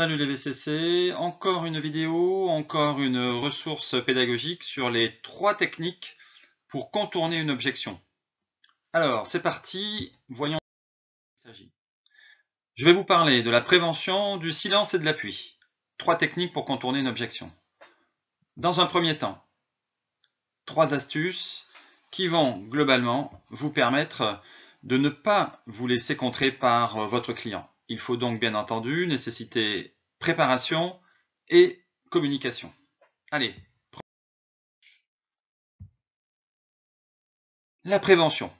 Salut les VCC, encore une vidéo, encore une ressource pédagogique sur les 3 techniques pour contourner une objection. Alors, c'est parti, voyons de quoi il s'agit. Je vais vous parler de la prévention, du silence et de l'appui. 3 techniques pour contourner une objection. Dans un premier temps, 3 astuces qui vont globalement vous permettre de ne pas vous laisser contrer par votre client. Il faut donc bien entendu nécessiter préparation et communication. Allez, la prévention.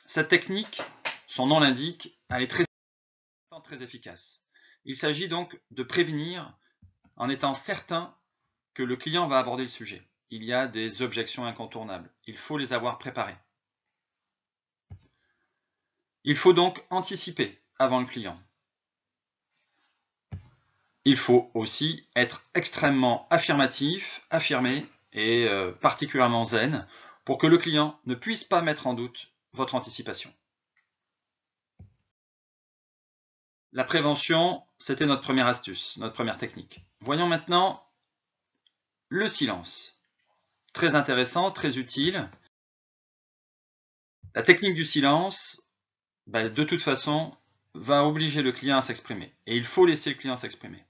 Cette technique, son nom l'indique, elle est très efficace. Il s'agit donc de prévenir en étant certain que le client va aborder le sujet. Il y a des objections incontournables. Il faut les avoir préparées. Il faut donc anticiper avant le client. Il faut aussi être extrêmement affirmatif, affirmé et particulièrement zen pour que le client ne puisse pas mettre en doute votre anticipation. La prévention, c'était notre première astuce, notre première technique. Voyons maintenant le silence. Très intéressant, très utile. La technique du silence, de toute façon, va obliger le client à s'exprimer. Et il faut laisser le client s'exprimer.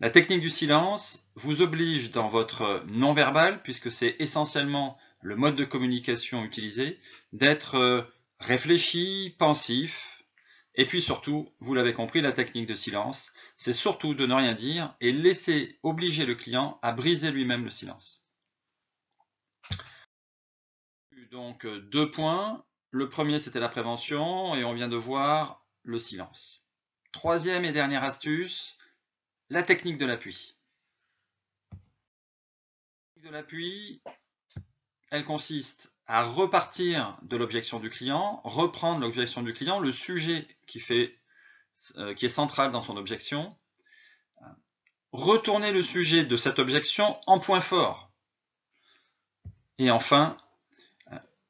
La technique du silence vous oblige dans votre non-verbal, puisque c'est essentiellement le mode de communication utilisé, d'être réfléchi, pensif, et puis surtout, vous l'avez compris, la technique de silence, c'est surtout de ne rien dire et laisser obliger le client à briser lui-même le silence. Donc 2 points. Le premier, c'était la prévention et on vient de voir le silence. Troisième et dernière astuce, la technique de l'appui. La technique de l'appui, elle consiste à repartir de l'objection du client, reprendre l'objection du client, le sujet qui est central dans son objection, retourner le sujet de cette objection en point fort. Et enfin,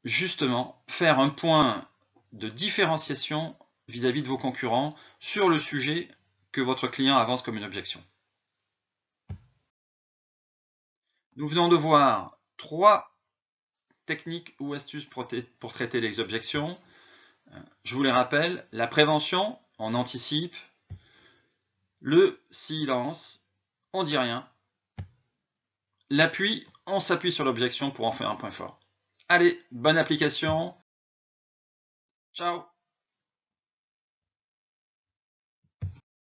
justement, faire un point de différenciation vis-à-vis de vos concurrents sur le sujet que votre client avance comme une objection. Nous venons de voir 3 techniques ou astuces pour traiter les objections. Je vous les rappelle, la prévention, on anticipe. Le silence, on dit rien. L'appui, on s'appuie sur l'objection pour en faire un point fort. Allez, bonne application. Ciao.